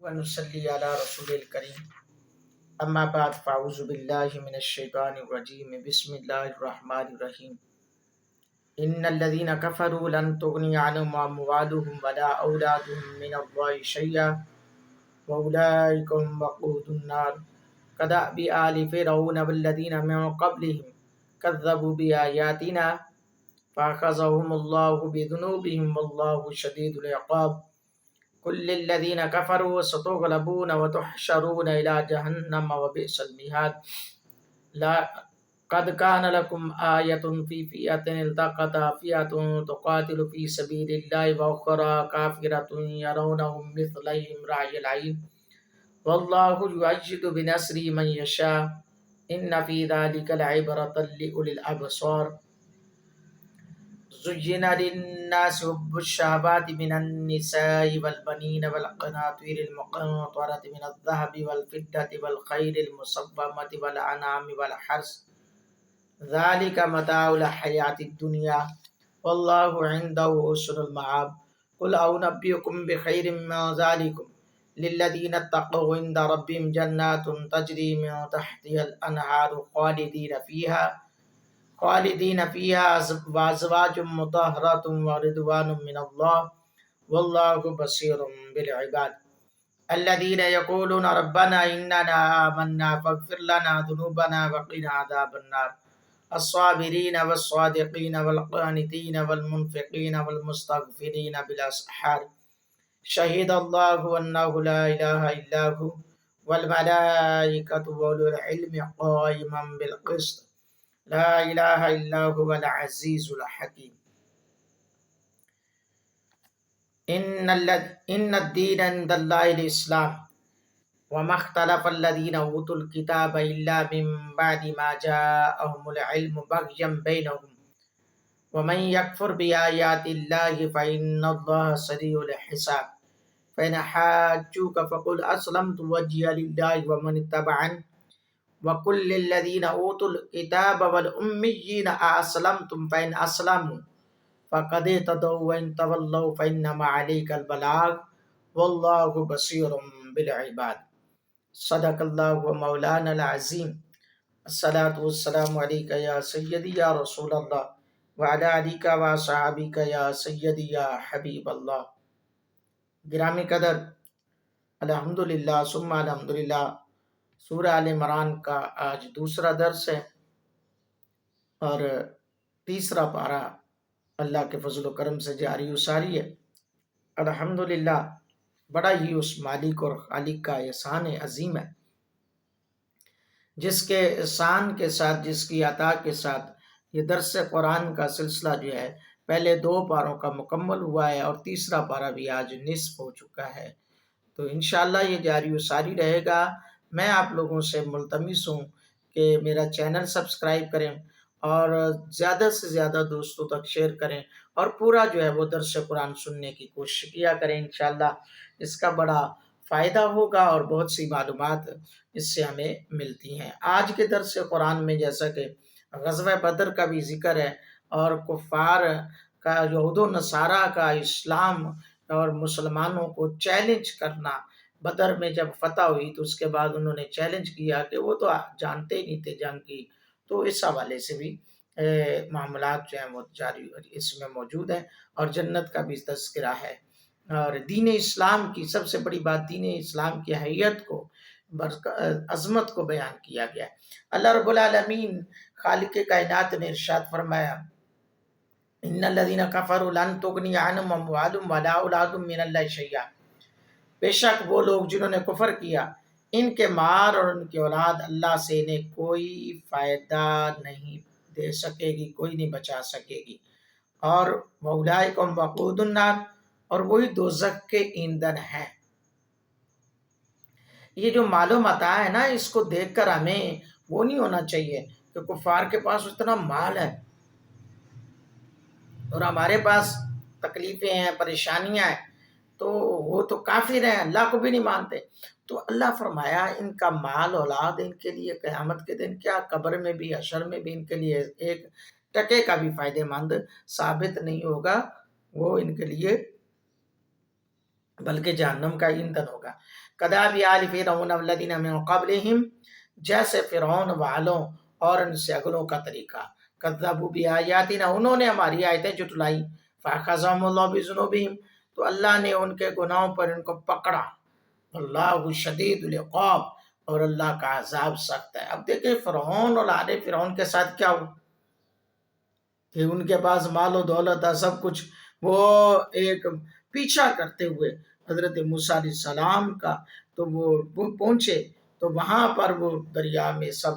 ونصلي على رسول الكريم اما بعد فاعوذ بالله من الشيطان الرجيم بسم الله الرحمن الرحيم ان الذين كفروا لن تغني عنهم اموالهم ولا اولادهم من الله شيئا واولئك هم وقود النار كدأب آل فرعون والذين من قبلهم كذبوا بآياتنا فأخذهم الله بذنوبهم والله شديد العقاب كل الذين كفروا ستغلبون وتحشرون إلى جهنم وبئس المهاد لا قد كان لكم آية في فئة التقتا فئة تقاتل في سبيل الله وأخرى كافرة يرونهم مثليهم رأي العين والله يؤيد بنصره من يشاء إن في ذلك لعبرة لأولي الأبصار زين للناس حب الشهوات من النساء والبنين والقناطير المقنطرة من الذهب والفضة والخيل المصومة والأنعام والحرث ذلك متاع الحياة الدنيا والله عنده حسن المآب قل أنبئكم بخير من ذلكم للذين اتقوا عند ربهم جنات تجري من تحتها الأنهار خالدين فيها وأزواج مطهرة ورضوان من الله والله بصير بالعباد الذين يقولون ربنا إننا آمنا فاغفر لنا ذنوبنا وقنا عذاب النار الصابرين والصادقين والقانتين والمنفقين والمستغفرين بالأسحار شهد الله أنه لا إله إلا هو والملائكة وأولو العلم قائما بالقسط لا إله إلا هو العزيز الحكيم إن الدين عند الله الإسلام وما اختلف الذين أوتوا الكتاب إلا من بعد ما جاءهم العلم بغيا بينهم ومن يكفر بآيات الله فإن الله سريع الحساب فإن حاجوك فقل أسلمت وجهي لله ومن اتبعني وكل الذين أوتوا الكتاب والأميين أسلمتم فإن أسلموا فقد اهتدوا وإن تولوا فإنما عليك البلاغ والله بصير بالعباد صدق الله ومولانا العظيم الصلاة والسلام عليك يا سيدي يا رسول الله وعلى آلك وصحابك يا سيدي يا حبیب اللہ۔ گرامی قدر، الحمدللہ ثم الحمدللہ، سورہ آل عمران کا آج دوسرا درس ہے اور تیسرا پارہ اللہ کے فضل و کرم سے جاری و ساری ہے۔ الحمدللہ، بڑا ہی اس مالک اور خالق کا احسان عظیم ہے جس کے احسان کے ساتھ، جس کی عطا کے ساتھ یہ درس قرآن کا سلسلہ جو ہے پہلے 2 پاروں کا مکمل ہوا ہے اور تیسرا پارہ بھی آج نصف ہو چکا ہے، تو انشاءاللہ یہ جاری و ساری رہے گا۔ میں آپ لوگوں سے ملتمس ہوں کہ میرا چینل سبسکرائب کریں اور زیادہ سے زیادہ دوستوں تک شیئر کریں اور پورا جو ہے وہ درس قرآن سننے کی کوشش کیا کریں۔ انشاءاللہ اس کا بڑا فائدہ ہوگا اور بہت سی معلومات اس سے ہمیں ملتی ہیں۔ آج کے درس قرآن میں جیسا کہ غزوہ بدر کا بھی ذکر ہے اور کفار کا، یہود و نصارہ کا اسلام اور مسلمانوں کو چیلنج کرنا۔ بدر میں جب فتح ہوئی تو اس کے بعد انہوں نے چیلنج کیا کہ وہ تو جانتے ہی نہیں تھے جنگ کی، تو اس حوالے سے بھی معاملات جو ہیں وہ جاری اس میں موجود ہیں اور جنت کا بھی تذکرہ ہے۔ اور دین اسلام کی سب سے بڑی بات، دین اسلام کی حیت کو، عظمت کو بیان کیا گیا ہے۔ اللہ رب العالمین خالق کائنات نے ارشاد فرمایا ان الذین کفروا لن تغنی عنہم اموالہم ولا اولادہم من اللہ شیئا، بے شک وہ لوگ جنہوں نے کفر کیا، ان کے مال اور ان کی اولاد اللہ سے انہیں کوئی فائدہ نہیں دے سکے گی، کوئی نہیں بچا سکے گی، اور وَأُولَٰئِکَ هُمْ وَقُودُ النَّارِ، اور وہی دوزخ کے ایندھن ہیں۔ یہ جو مال و متاع ہے نا، اس کو دیکھ کر ہمیں وہ نہیں ہونا چاہیے کہ کفار کے پاس اتنا مال ہے اور ہمارے پاس تکلیفیں ہیں، پریشانیاں ہیں، تو وہ تو کافر ہیں، اللہ کو بھی نہیں مانتے۔ تو اللہ فرمایا ان کا مال اولاد ان کے لیے قیامت کے دن کیا، قبر میں بھی حشر میں بھی ان کے لیے ایک ٹکے کا بھی فائدہ مند ثابت نہیں ہوگا، وہ ان کے لیے بلکہ جہنم کا ایندھن ہوگا۔ کداب آل فرعون والذین من قبلہم، جیسے فرعون والوں اور ان سے اگلوں کا طریقہ، کذبوا بآیاتنا، انہوں نے ہماری آیتیں جھٹلائی، فاخذہم اللہ بذنوبہم، تو اللہ نے ان کے گناہوں پر ان کو پکڑا، اللہ شدید العقاب، اور اللہ کا عذاب سخت ہے۔ اب دیکھیں فرعون اور آل فرعون کے ساتھ کیا ہوا کہ ان کے پاس مال و دولت ہے، سب کچھ، وہ ایک پیچھا کرتے ہوئے حضرت موسیٰ علیہ السلام کا، تو وہ پہنچے تو وہاں پر وہ دریا میں سب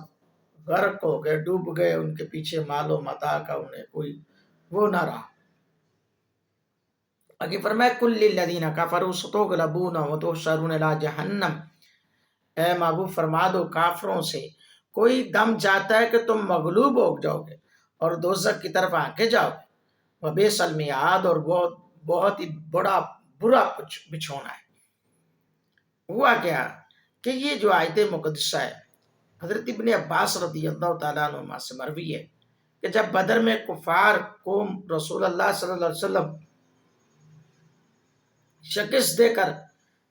غرق ہو گئے، ڈوب گئے، ان کے پیچھے مال و متاع کا انہیں کوئی وہ نہ رہا۔ آگے فرمایا کل للذین کفروا ستغلبون وتحشرون الی جہنم، اے محبوب فرما دو کافروں سے کوئی دم جاتا ہے کہ تم مغلوب ہو جاؤ گے اور دوزخ کی طرف آنکے جاؤ گے، وبئس المہاد، اور بہت بہت ہی برا کچھ بچھونا ہے۔ ہوا کیا کہ یہ جو آیت مقدسہ ہے حضرت ابن عباس رضی اللہ تعالیٰ عنہ سے مروی ہے کہ جب بدر میں کفار قوم رسول اللہ صلی اللہ علیہ وسلم شکست دے کر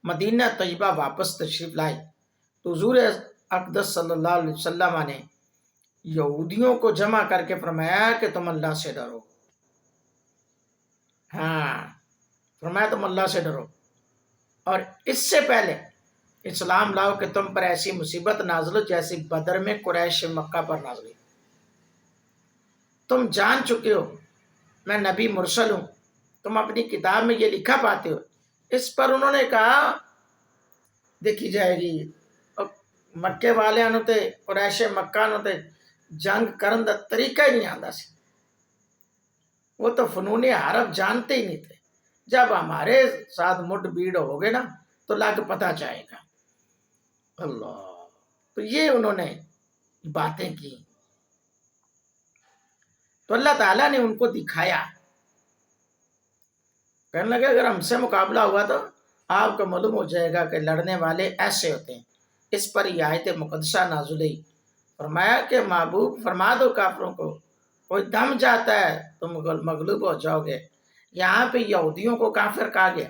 مدینہ طیبہ واپس تشریف لائے تو حضور اقدس صلی اللہ علیہ وسلم نے یہودیوں کو جمع کر کے فرمایا کہ تم اللہ سے ڈرو، ہاں فرمایا تم اللہ سے ڈرو، اور اس سے پہلے اسلام لاؤ کہ تم پر ایسی مصیبت نازل ہو جیسی بدر میں قریش مکہ پر نازل ہوئی۔ تم جان چکے ہو میں نبی مرسل ہوں، تم اپنی کتاب میں یہ لکھا پاتے ہو۔ اس پر انہوں نے کہا دیکھی جائے گی مکے والے تے قریش مکہ تے جنگ کرن دا طریقہ ہی نہیں آتا سی، وہ تو فنون حرب جانتے ہی نہیں تھے، جب ہمارے ساتھ مٹ بھیڑ ہو گئے نا تو لگ پتہ جائے گا۔ اللہ، تو یہ انہوں نے باتیں کی تو اللہ تعالیٰ نے ان کو دکھایا، کہنے لگے اگر ہم سے مقابلہ ہوا تو آپ کو معلوم ہو جائے گا کہ لڑنے والے ایسے ہوتے ہیں۔ اس پر یہ آیت مقدسہ نازل ہوئی، فرمایا کہ محبوب فرما دو کافروں کو کوئی دم جاتا ہے تم مغلوب ہو جاؤ گے۔ یہاں پہ یہودیوں کو کافر کہا گیا،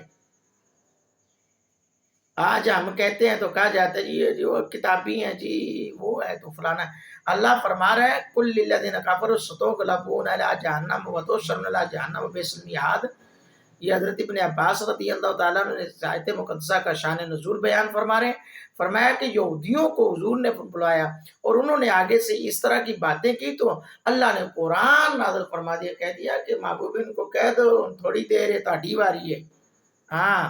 آج ہم کہتے ہیں تو کہا جاتا ہے جی یہ جو کتابی ہیں جی وہ ہے تو فلانا ہے۔ اللہ فرما رہا ہے کل للذین کفروا ستغلبون الی جہنم وتحشرون الی جہنم وبئس المہاد۔ یہ حضرت ابن عباس رضی اللہ تعالیٰ نے آیت مقدسہ کا شان نزول بیان فرما رہے ہیں، فرمایا کہ یہودیوں کو حضور نے بلایا اور انہوں نے آگے سے اس طرح کی باتیں کی تو اللہ نے قرآن نازل فرما دیا، کہہ دیا کہ محبوب ان کو کہہ دو تھوڑی دیر ہے تاڑی واری ہے، ہاں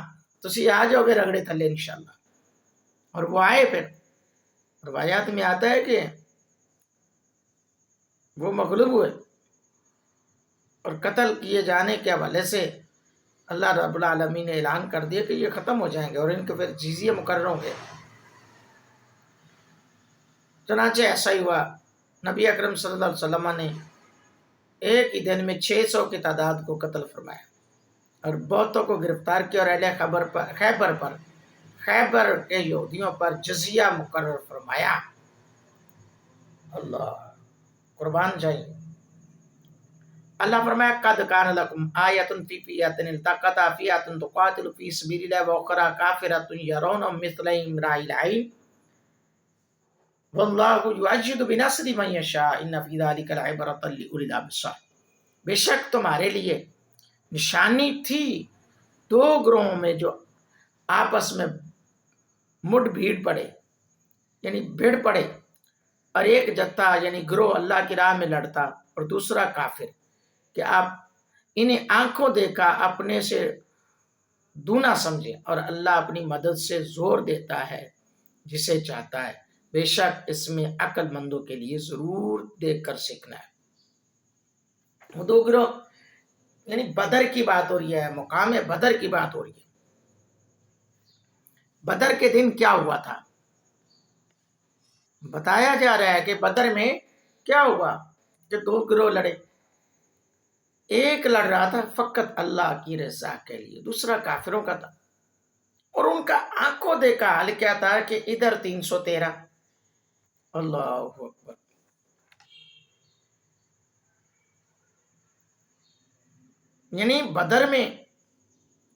تسی آ جاؤ گے رگڑے تھلے انشاءاللہ۔ اور وہ آئے، پھر روایات میں آتا ہے کہ وہ مغلوب ہوئے اور قتل کیے جانے کے حوالے سے اللہ رب العالمین نے اعلان کر دیا کہ یہ ختم ہو جائیں گے اور ان کے پھر جزیے مقرر ہوں گے۔ چنانچہ ایسا ہی ہوا، نبی اکرم صلی اللہ علیہ وسلم نے ایک ہی دن میں 600 کی تعداد کو قتل فرمایا اور بہتوں کو گرفتار کیا، اور اہل خیبر کے یہودیوں پر جزیہ مقرر فرمایا۔ اللہ قربان جائیں۔ اللہ فرمایا قد کان لکم آیۃ فی فئۃ التقطا فئۃ تقاتل فی سبیل اللہ واخری کافرۃ یرونہم مثلیہم رأی العین واللہ یؤید بنصرہ من یشاء ان فی ذلک لعبرۃ لأولی الابصار۔ بے شک تمہارے لیے نشانی تھی دو گروہوں میں جو آپس میں مٹ بھیڑ پڑے، یعنی بھیڑ پڑے، اور ایک جتھا یعنی گروہ اللہ کی راہ میں لڑتا اور دوسرا کافر، کہ آپ انہیں آنکھوں دیکھا اپنے سے دونا سمجھیں، اور اللہ اپنی مدد سے زور دیتا ہے جسے چاہتا ہے، بے شک اس میں عقل مندوں کے لیے ضرور دیکھ کر سیکھنا ہے۔ وہ دو گروہ یعنی بدر کی بات ہو رہی ہے، مقام بدر کی بات ہو رہی ہے۔ بدر کے دن کیا ہوا تھا بتایا جا رہا ہے کہ بدر میں کیا ہوا کہ دو گروہ لڑے، ایک لڑ رہا تھا فقط اللہ کی رضا کے لیے، دوسرا کافروں کا تھا، اور ان کا آنکھوں دیکھا حال کیا تھا کہ ادھر 313، اللہ اکبر، یعنی بدر میں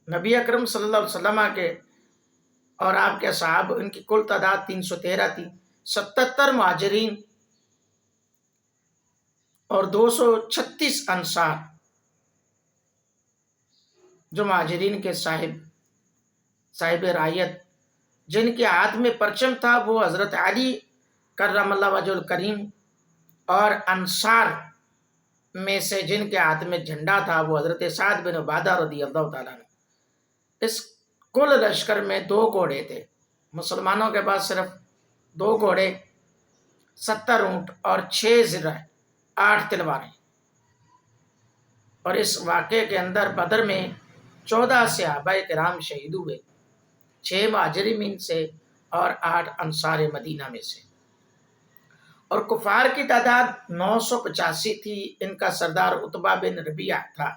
نبی اکرم صلی اللہ علیہ وسلم کے اور آپ کے صحابہ ان کی کل تعداد 313 تھی، 77 مہاجرین اور 236 انصار، جو مہاجرین کے صاحب رعیت جن کے ہاتھ میں پرچم تھا وہ حضرت علی کرم اللہ وجہ الکریم، اور انصار میں سے جن کے ہاتھ میں جھنڈا تھا وہ حضرت سعد بن عبادہ رضی اللہ تعالیٰ عنہ۔ اس کل لشکر میں 2 گھوڑے تھے، مسلمانوں کے پاس صرف 2 گھوڑے، 70 اونٹ اور 6 زرہ، 8 تلواریں۔ اور اس واقعے کے اندر بدر میں 14 صحابہ کرام شہید ہوئے، 6 مہاجرین سے اور 8 انصار مدینہ میں سے۔ اور کفار کی تعداد 985 تھی، ان کا سردار عتبہ بن ربیعہ تھا،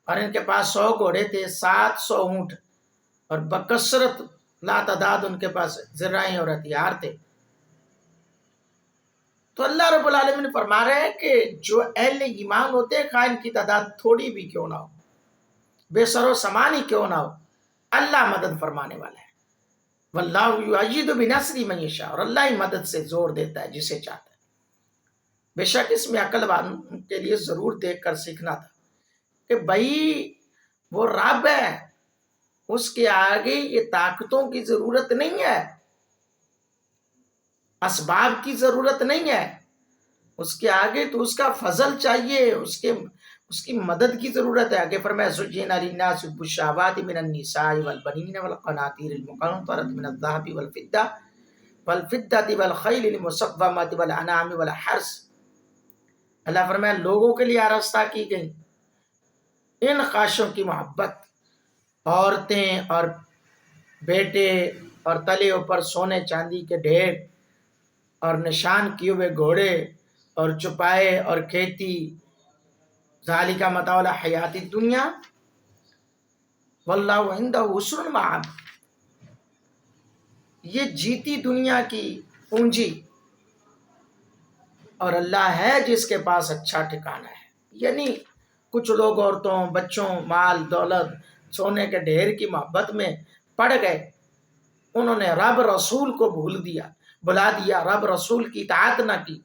اور ان کے پاس 100 گھوڑے تھے، 700 اونٹ، اور بکثرت لا تعداد ان کے پاس ذرائع اور ہتھیار تھے۔ تو اللہ رب العالمین فرما رہے ہیں کہ جو اہل ایمان ہوتے ہیں، خواہ ان کی تعداد تھوڑی بھی کیوں نہ ہو، بے سر و سامان ہی کیوں نہ ہو، اللہ مدد فرمانے والا ہے۔ واللہ یؤید بنصرہ من یشاء، اور اللہ ہی مدد سے زور دیتا ہے جسے چاہتا ہے۔ بے شک اس میں عقل والوں کے لیے ضرور دیکھ کر سیکھنا تھا کہ بھائی وہ رب ہے، اس کے آگے یہ طاقتوں کی ضرورت نہیں ہے، اسباب کی ضرورت نہیں ہے، اس کے آگے تو اس کا فضل چاہیے، اس کی مدد کی ضرورت ہے۔ آگے فرمایا زُيِّنَ لِلنَّاسِ حُبُّ الشَّهَوَاتِ مِنَ النِّسَاءِ وَالْبَنِينَ وَالْقَنَاطِيرِ الْمُقَنطَرَةِ مِنَ الذَّهَبِ وَالْفِضَّةِ وَالْخَيْلِ الْمُصَوَّمَةِ وَالْأَنْعَامِ وَالْحَرْثِ۔ اللہ فرمایا لوگوں کے لیے آراستہ کی گئی ان خواہشوں کی محبت، عورتیں اور بیٹے اور تلے اوپر سونے چاندی کے ڈھیر اور نشان کیے ہوئے گھوڑے اور چپائے اور کھیتی، ذالک متاع الحیات الدنیا واللہ عندہ حسن المآب، یہ جیتی دنیا کی پونجی اور اللہ ہے جس کے پاس اچھا ٹھکانہ ہے۔ یعنی کچھ لوگ عورتوں، بچوں، مال دولت، سونے کے ڈھیر کی محبت میں پڑ گئے، انہوں نے رب رسول کو بھلا دیا، رب رسول کی اطاعت نہ کی۔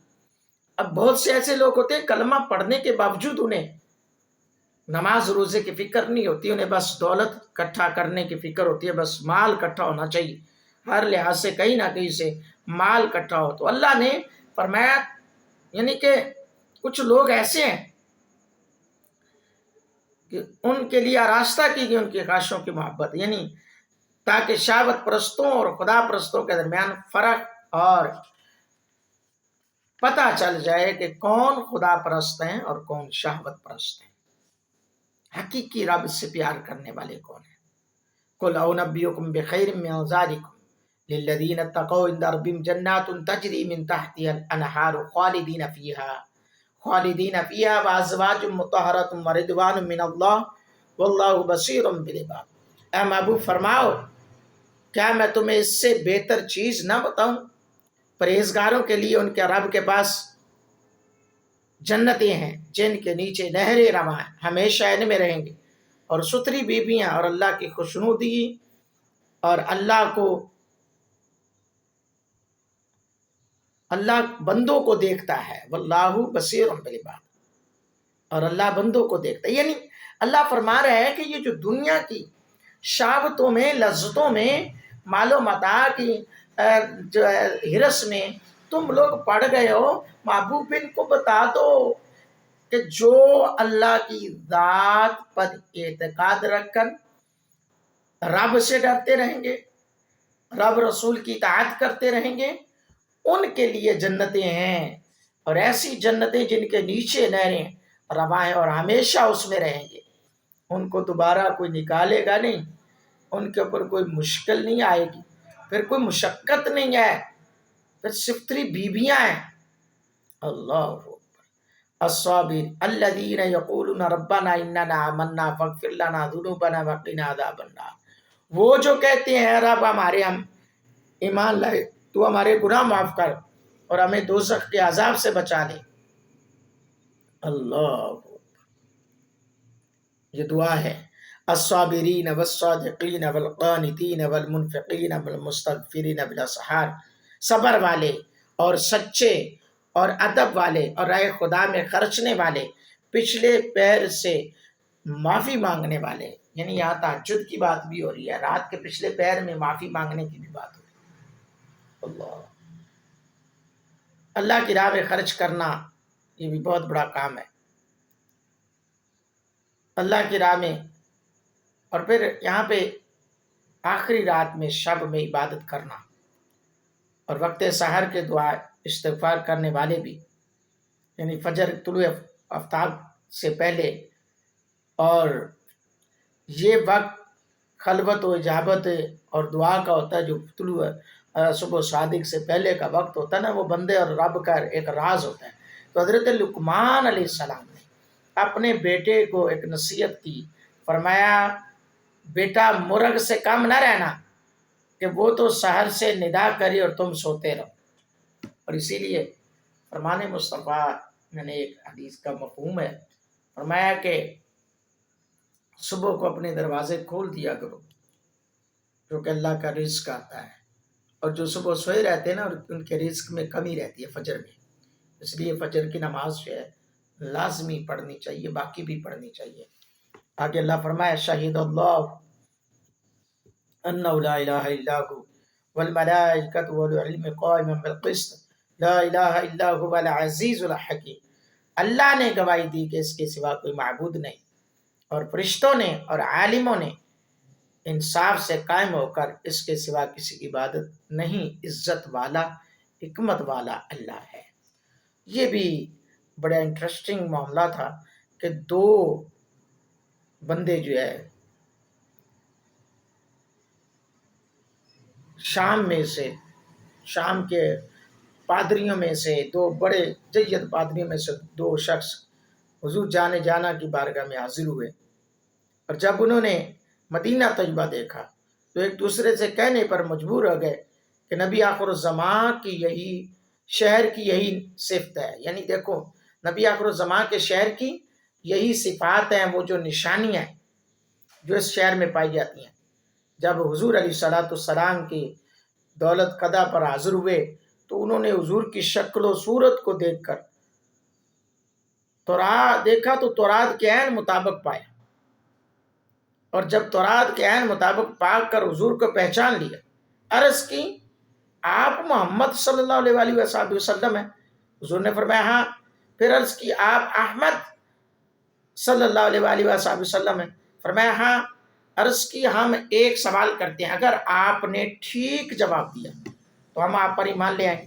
اب بہت سے ایسے لوگ ہوتے ہیں کلمہ پڑھنے کے باوجود انہیں نماز روزے کی فکر نہیں ہوتی، انہیں بس دولت اکٹھا کرنے کی فکر ہوتی ہے، بس مال اکٹھا ہونا چاہیے، ہر لحاظ سے کہیں نہ کہیں سے مال اکٹھا ہو۔ تو اللہ نے فرمایا یعنی کہ کچھ لوگ ایسے ہیں کہ ان کے لیے آراستہ کی گئی ان کی خواہشوں کی محبت، یعنی تاکہ شہوت پرستوں اور خدا پرستوں کے درمیان فرق اور پتہ چل جائے کہ کون خدا پرست ہیں اور کون شہوت پرست ہیں، حقیقی رب سے پیار کرنے والے کون ہیں۔ قُلْ أُنَبِّئُكُم بِخَيْرٍ مِّن ذَلِكُمْ لِلَّذِينَ اتَّقَوْا عِندَ رَبِّهِمْ جَنَّاتٌ تَجْرِي مِن تَحْتِهَا الْأَنْهَارُ خَالِدِينَ فِيهَا وَأَزْوَاجٌ مُطَهَّرَةٌ وَرِضْوَانٌ مِّنَ اللَّهِ وَاللَّهُ بَصِيرٌ بِالْعِبَادِ۔ اے محبوب فرماؤ کیا میں تمہیں اس سے بہتر چیز نہ بتاؤں؟ پرہیزگاروں کے لیے ان کے رب کے پاس جنتیں ہیں جن کے نیچے نہریں رواں ہیں، ہمیشہ ان میں رہیں گے، اور ستھری بیویاں اور اللہ کی خوشنودگی، اور اللہ بندوں کو دیکھتا ہے، واللہ بصیر بالعباد، اور اللہ بندوں کو دیکھتا ہے۔ یعنی اللہ فرما رہا ہے کہ یہ جو دنیا کی شہوتوں میں، لذتوں میں، مال و متاع کی جو ہے ہرس میں تم لوگ پڑ گئے ہو، محبوب ان کو بتا دو کہ جو اللہ کی ذات پر اعتقاد رکھ کر رب سے ڈرتے رہیں گے، رب رسول کی اطاعت کرتے رہیں گے، ان کے لیے جنتیں ہیں، اور ایسی جنتیں جن کے نیچے نہریں رواں ہیں، اور ہمیشہ اس میں رہیں گے، ان کو دوبارہ کوئی نکالے گا نہیں، ان کے اوپر کوئی مشکل نہیں آئے گی، پھر کوئی مشقت نہیں ہے، پھر ستھری بیویاں ہیں۔ اللہ الصابر الذین یقولون ربنا اننا آمنا فاغفر لنا ذنوبنا وقنا عذاب النار، وہ جو کہتے ہیں رب ہم ایمان لائے تو ہمارے گناہ معاف کر اور ہمیں دوزخ کے عذاب سے بچا لے۔ اللہ، یہ دعا ہے۔ الصابرین والصادقین والقانتین والمنفقین والمستغفرین بالاسحار، صبر والے اور سچے اور ادب والے اور راہ خدا میں خرچنے والے، پچھلے پیر سے معافی مانگنے والے، یعنی یہاں تہجد کی بات بھی ہو رہی ہے، رات کے پچھلے پیر میں معافی مانگنے کی بھی بات ہو رہی ہے۔ اللہ کی راہ میں خرچ کرنا یہ بھی بہت بڑا کام ہے، اللہ کی راہ میں۔ اور پھر یہاں پہ آخری رات میں شب میں عبادت کرنا، اور وقت سحر کے دعا استغفار کرنے والے بھی، یعنی فجر طلوع آفتاب سے پہلے، اور یہ وقت خلوت و اجابت اور دعا کا ہوتا ہے، جو طلوع صبح صادق سے پہلے کا وقت ہوتا ہے نا، وہ بندے اور رب کا ایک راز ہوتا ہے۔ تو حضرت لقمان علیہ السلام نے اپنے بیٹے کو ایک نصیحت کی، فرمایا بیٹا مرغ سے کم نہ رہنا کہ وہ تو سحر سے ندا کری اور تم سوتے رہو۔ اور اسی لیے فرمان مصطفیٰ میں نے ایک حدیث کا مفہوم ہے، فرمایا کہ صبح کو اپنے دروازے کھول دیا کرو، جو کہ اللہ کا رزق آتا ہے، اور جو صبح سوئے رہتے ہیں نا ان کے رزق میں کمی رہتی ہے فجر میں، اس لیے فجر کی نماز جو ہے لازمی پڑھنی چاہیے، باقی بھی پڑھنی چاہیے۔ آگے اللہ فرمایا شہید اللہ انہ لا الہ الا ہو والملائکۃ والعلم قائما بالقسط لا الہ الا هو العزیز الحکیم، اللہ نے گواہی دی کہ اس کے سوا کوئی معبود نہیں، اور فرشتوں نے اور عالموں نے انصاف سے قائم ہو کر اس کے سوا کسی کی عبادت نہیں، عزت والا حکمت والا اللہ ہے۔ یہ بھی بڑا انٹرسٹنگ معاملہ تھا کہ دو بندے جو ہے شام میں سے، شام کے پادریوں میں سے دو بڑے جید پادریوں میں سے دو شخص حضور جانا کی بارگاہ میں حاضر ہوئے، اور جب انہوں نے مدینہ طیبہ دیکھا تو ایک دوسرے سے کہنے پر مجبور ہو گئے کہ نبی آخر الزمان کی یہی شہر کی یہی صفت ہے، یعنی دیکھو نبی آخر الزمان کے شہر کی یہی صفات ہیں، وہ جو نشانیاں ہیں جو اس شہر میں پائی جاتی ہیں۔ جب حضور علیہ الصلوۃ والسلام کی دولت قدہ پر حاضر ہوئے تو انہوں نے حضور کی شکل و صورت کو دیکھ کر دیکھا تو تورات کے عین مطابق پایا، اور جب تورات کے عین مطابق پا کر حضور کو پہچان لیا، عرض کی آپ محمد صلی اللہ علیہ وآلہ وسلم ہیں؟ حضور نے فرمایا ہاں۔ پھر عرض کی آپ احمد صلی اللہ علیہ وآلہ وسلم ہیں؟ فرمایا ہاں۔ عرض کی ہم ایک سوال کرتے ہیں، اگر آپ نے ٹھیک جواب دیا تو ہم آپ پر ایمان لے آئیں۔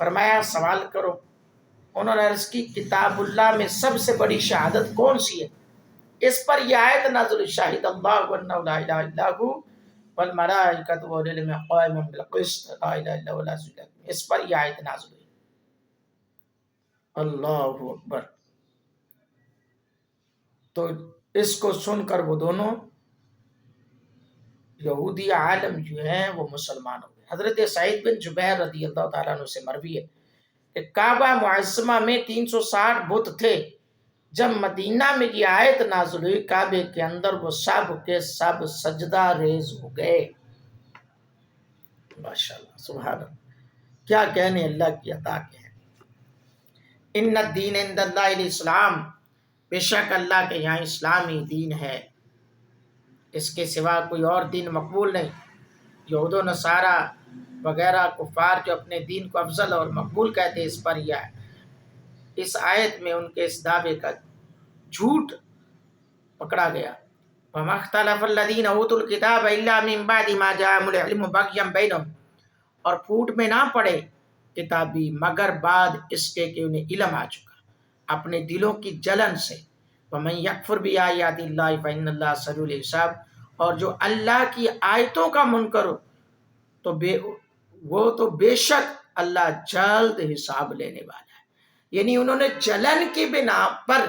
فرمایا سوال کرو۔ انہوں نے عرض کی کتاب اللہ میں سب سے بڑی شہادت کون سی ہے؟ اس پر یہ آیت نازل ہوئی شاہد اللہ انہ لا الہ الا ہو والملائکۃ والعلم قائما بالقسط لا الہ الا هو العزیز الحکیم، اس پر یہ آیت نازل ہوئی۔ اللہ اکبر۔ تو اس کو سن کر وہ دونوں یہودی عالم جو ہیں وہ مسلمان ہو گئے۔ حضرت سعید بن جبیر رضی اللہ تعالیٰ عنہ سے مروی ہے کہ کعبہ معظمہ میں 360 بت تھے، جب مدینہ میں یہ آیت نازل ہوئی کعبے کے اندر وہ سب کے سب سجدہ ریز ہو گئے۔ ماشاءاللہ سبحان اللہ، کیا کہنے اللہ کی عطا کے ہیں۔ ان الدین عند اللہ الاسلام، بے شک اللہ کے یہاں اسلام ہی دین ہے، اس کے سوا کوئی اور دین مقبول نہیں۔ یہود و نصارہ وغیرہ کفار جو اپنے دین کو افضل اور مقبول کہتے، اس پر یہ اس آیت میں ان کے اس دعوے کا جھوٹ پکڑا گیا۔ وَمَا اخْتَلَفَ الَّذِينَ أُوتُوا الْكِتَابَ إِلَّا مِن بَعْدِ مَا جَاءَهُمُ الْعِلْمُ بَغْيًا بَيْنَهُمْ، اور پھوٹ میں نہ پڑے کتابی مگر بعد اس کے کہ انہیں علم آ چکا اپنے دلوں کی جلن سے۔ وَمَن يَكْفُرْ بِآيَاتِ اللَّهِ فَإِنَّ اللَّهَ سَرِيعُ الْحِسَابِ، اور جو اللہ کی آیتوں کا منکر ہو تو وہ تو بے شک اللہ جلد حساب لینے والا ہے۔ یعنی انہوں نے جلن کی بنا پر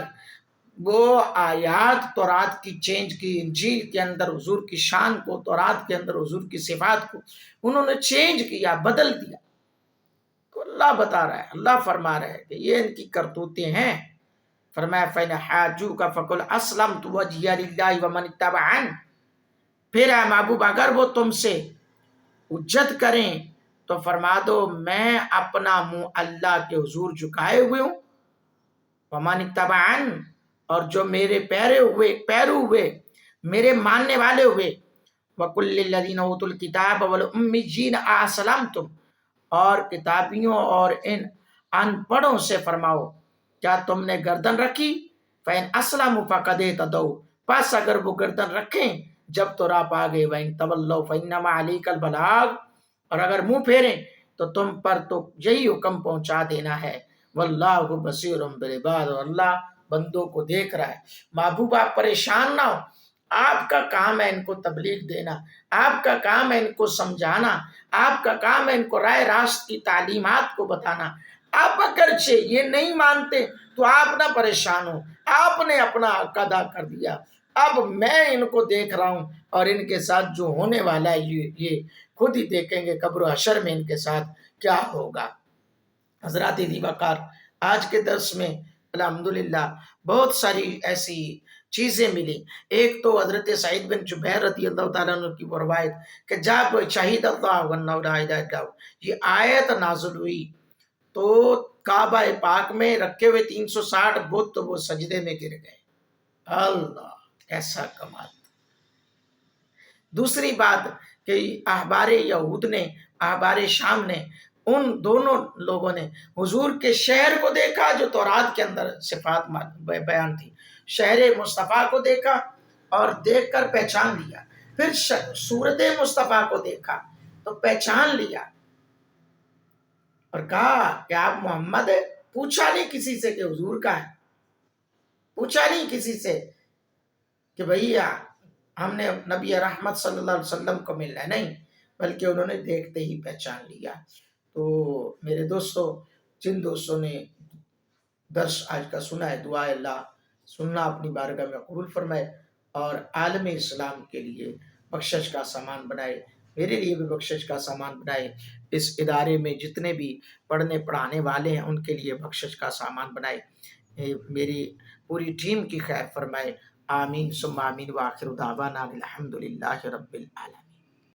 وہ آیات تورات کی چینج کی، انجیل کے اندر حضور کی شان کو، تورات کے اندر حضور کی صفات کو انہوں نے چینج کیا، بدل دیا۔ تو اللہ بتا رہا ہے، اللہ فرما رہا ہے کہ یہ ان کی کرتوتیں ہیں۔ فرمایا فَإِنْ حَاجُّوكَ فَقُلْ أَسْلَمْتُ وَجْهِيَ لِلَّهِ وَمَنِ اتَّبَعَنِ، پھر اے محبوب اگر وہ تم سے حجت کریں تو فرما دو میں اپنا منہ اللہ کے حضور جھکائے ہوئے ہوں، وَمَنِ اتَّبَعَنِ، اور جو میرے پیرو ہوئے میرے ماننے والے ہوئے، وَقُلْ لِلَّذِينَ أُوتُوا الْكِتَابَ وَالْأُمِّيِّينَ أَأَسْلَمْتُمْ، اور کتابیوں اور ان ان پڑھوں سے فرماؤ کیا تم نے گردن رکھی؟ فَإِنْ أَسْلَمُوا فَقَدْ اهْتَدَوْا، پس اگر وہ گردن رکھیں جب تو راہ پا گئے، وَإِنْ تَوَلَّوْا فَإِنَّمَا عَلَيْكَ الْبَلَاغُ، اور اگر منہ پھیریں تو تم پر تو یہی حکم پہنچا دینا ہے، وَاللَّهُ بَصِيرٌ بِالْعِبَادِ، اور اللہ بندوں کو دیکھ رہا ہے۔ محبوب آپ پریشان نہ ہو، آپ کا کام ہے ان کو تبلیغ دینا، آپ کا کام ہے ان کو سمجھانا، آپ کا کام ہے ان کو راہ راست کی تعلیمات کو بتانا۔ آپ اگرچہ یہ نہیں مانتے تو آپ نہ پریشان ہو، آپ نے اپنا حق ادا کر دیا، اب میں ان کو دیکھ رہا ہوں اور ان کے ساتھ جو ہونے والا ہے یہ خود ہی دیکھیں گے قبر و حشر میں ان کے ساتھ کیا ہوگا۔ حضرات دی وقار، آج کے درس میں الحمدللہ بہت ساری ایسی چیزیں ملی۔ ایک تو حضرت سعید بن جبیر رضی اللہ تعالیٰ عنہ کی وہ روایت کہ جب شہید اللہ انہ لا الہ الا ہو یہ آیت نازل ہوئی تو کعبہ پاک میں رکھے ہوئے 360 بت وہ سجدے میں گر گئے۔ اللہ کیسا کمال! دوسری بات کہ احبار یہود نے، احبار شام نے، ان دونوں لوگوں نے حضور کے شہر کو دیکھا جو تورات کے اندر صفات بیان تھی، شہر مصطفیٰ کو دیکھا اور دیکھ کر پہچان لیا، پھر صورت مصطفیٰ کو دیکھا تو پہچان لیا اور کہا کہ آپ محمد ہے، پوچھا نہیں کسی سے کہ حضور کا ہے، پوچھا نہیں کسی سے کہ بھئی ہم نے نبی رحمت صلی اللہ علیہ وسلم کو ملنا ہے، نہیں، بلکہ انہوں نے دیکھتے ہی پہچان لیا۔ تو میرے دوستو، جن دوستوں نے درس آج کا سنا ہے، دعائے اللہ سننا اپنی بارگاہ میں قبول فرمائے اور عالم اسلام کے لیے بخشش کا سامان بنائے، میرے لیے بھی بخشش کا سامان بنائے، اس ادارے میں جتنے بھی پڑھنے پڑھانے والے ہیں ان کے لیے بخشش کا سامان بنائے، میری پوری ٹیم کی خیر فرمائے، آمین ثم آمین، وآخر دعوانا الحمدللہ رب العالمین۔